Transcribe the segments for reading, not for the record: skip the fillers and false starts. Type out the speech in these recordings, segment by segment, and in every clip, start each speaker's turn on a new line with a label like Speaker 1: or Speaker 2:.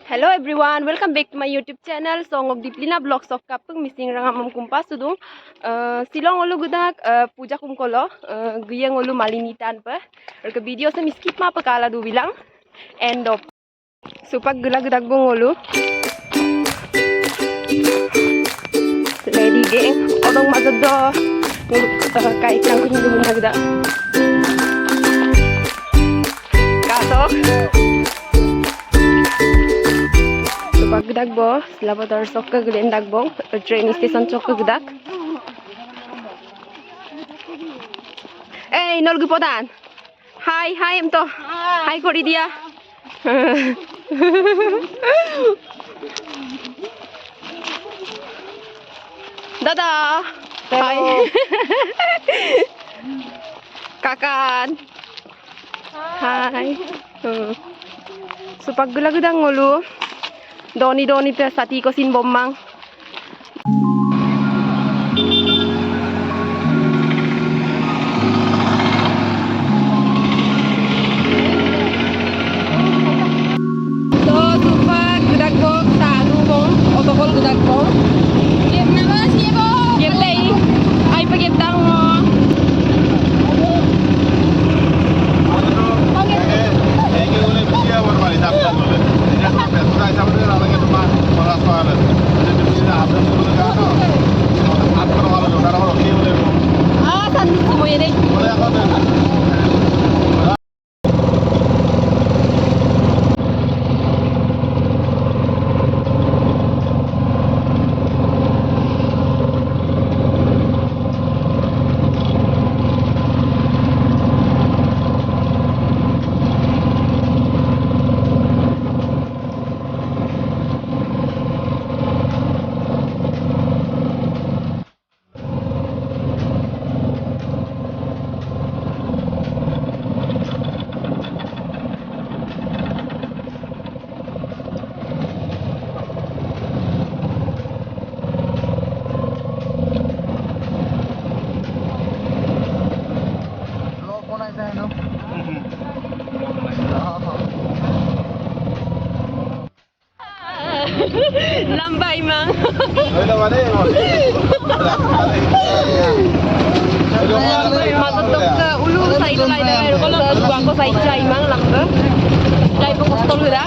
Speaker 1: Hello everyone, welcome back to my YouTube channel. Song of Diplina Vlogs of Kapung Missing Rangamam Kumpas Sudung. Silong olu gudak puja kumkolo, guyang olu malini tanpa. Ke video sa miskip ma pakala du bilang. End of. Supag gulag bong olu. Lady gang, odong magado. Kahit lang kung hindi mo nagda. Kaso. Pagdag bo, selamat darsok ke geden dagbong, train station chok ke gedak. Nol gupodan. Hai em to. Hai kori dia. Dadah. Hai. Kakan. Hai. So paggulag-gudag ngulu. Doni pe sati ko sin bommang. So supak gedak bong sanu bong otokol gedak bong. Game nama siapa? Game day. Ai pa game dang mo. Lambai mang. Matutok ke ulu side line na kalau gua ko side line mang langga. Dai pong kostol gura.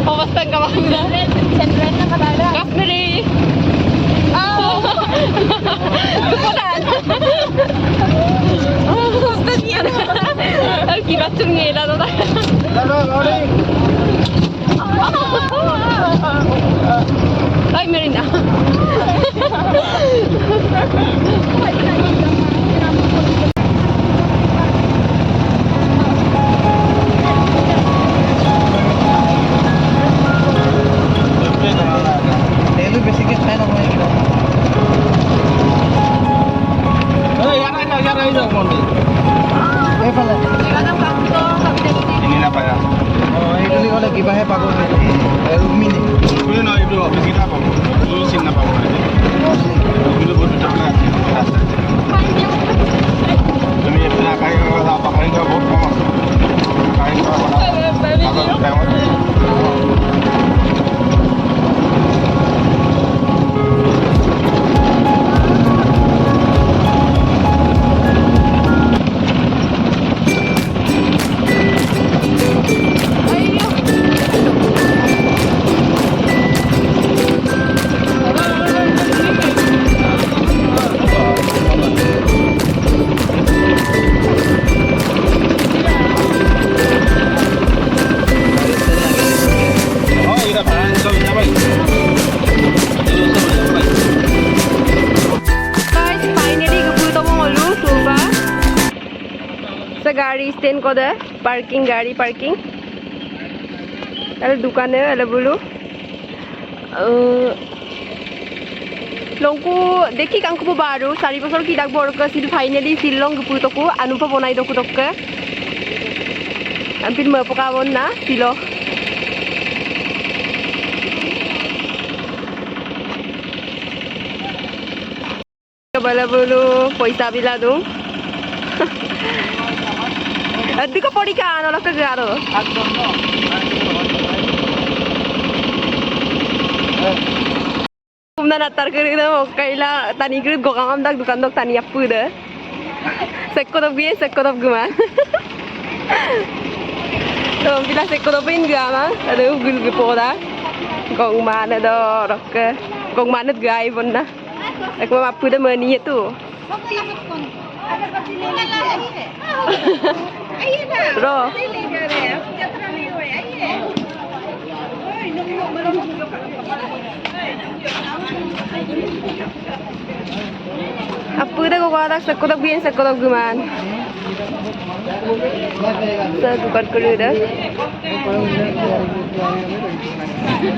Speaker 1: Omastang ka bang na? Sentren na kadada. Kasmiri. Kupulan. Stadian. Kira cungela to ta. Ay, Marina.
Speaker 2: Ini apa ya?
Speaker 3: Oh, ini kalau lagi bahaya pakai Rumi nih.
Speaker 2: Ini no itu habis kita apa? Itu sing apa? Itu butuh coklat. Ini ya kayak apa kayak nggak boleh. Kayak apa?
Speaker 1: गाड़ी stand को दे parking गाड़ी parking अरे दुकाने अरे बोलो लंगको देखी कांको बो बारू सारी बसर की डाक बोर का सिल फाइनली सिलोंग गुपु तो को अनुपा बनाई दो कुतक के अम्पिन म पकावन ना सिलो बला बोलो पैसा बिला दूं Di ko podi ka ano ka garo.
Speaker 3: একদম না
Speaker 1: Kumna natar ke na kaila tani grid go kam dak dukan dok tani apu de. Sekko dok guman. To bila sekko dok pin gama adu gul ge poda. Gong mana do rok gong mana gai bonna. Ek ma apu de mani itu. Ro. Apu dah kau ada sekolah bien sekolah guman. Sekolah kuru dah.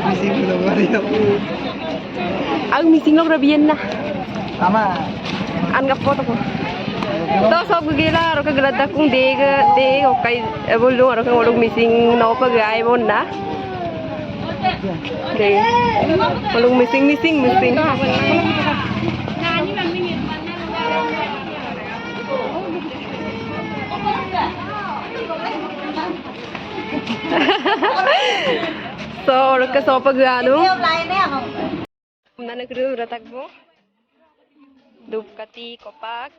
Speaker 3: Missing belum ada.
Speaker 1: Aku missing log rabien na.
Speaker 3: Ama.
Speaker 1: Anggap foto ko. Tahu sob gila, orang gelada kung deg, okai bolu orang missing nau pagai bon na. Deh, orang missing. So orang ke sopa gano. Mana kru ratak bo. Dupkati kopak.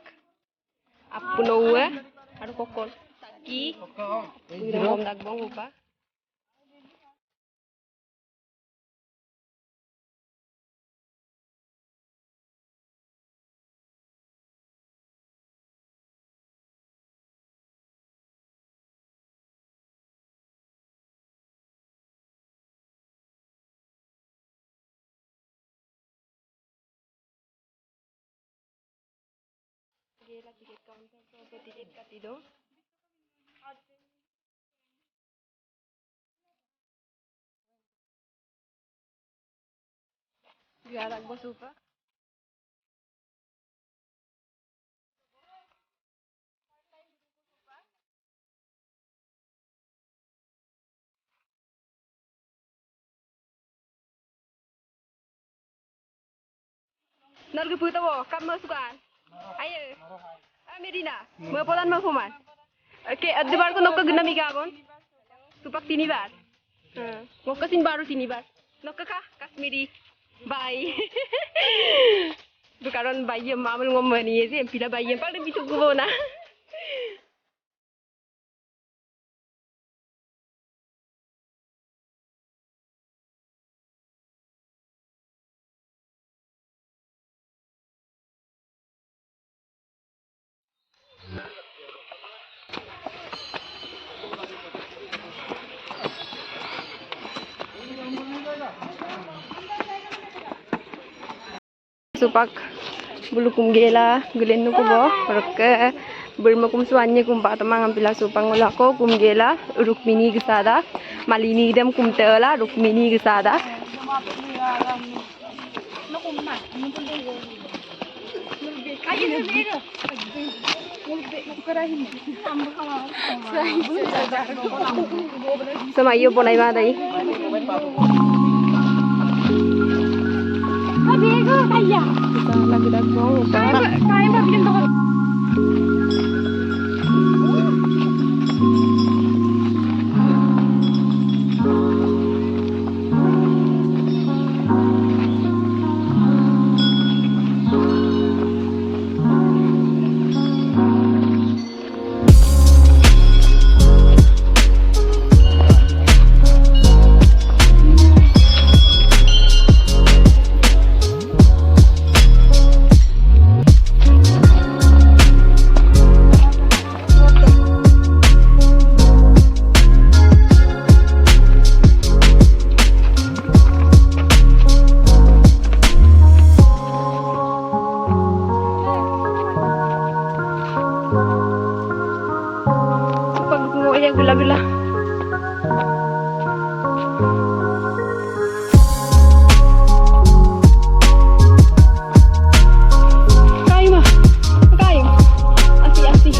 Speaker 1: Apu noa. Aduh kokon. Taki. Gimana dagbong lupa. Gila tiket counter so tiket katido. Gila agbo supa. Narga puta bo, kam masukan. Ayo. Medina, Mapolan Mafuman. Oke, adbar ko nokka guna migagon. Supak tinibar. Nokka sin baru tinibar. Nokka ka Kashmiri. Bye. Dukaron bayam mamul ngomani ese pila bayam pag bitu ko na. Supak bulu kum gela gulen nuko bo rokke berma kum suanya kum pa tamang ampila supang ulah ko kum gela rukmini gesada malini dem kum tela rukmini gesada sama iyo bonai madai lagi dagbong pa. Kaya ba bilang ko? Gula-gula. Kayu. Asih.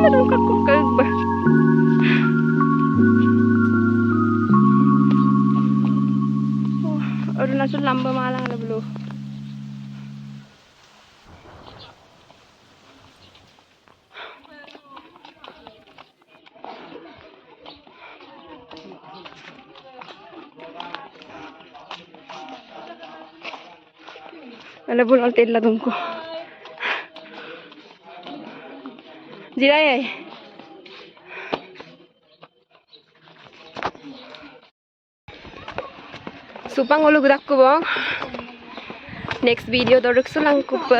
Speaker 1: dalam kaku kagba. Arunachal lamba malang na bulu. Ala bulol tela dungko. Jirai ay. Supang ulo gudak ko bang. Next video doruk sulang ko pa.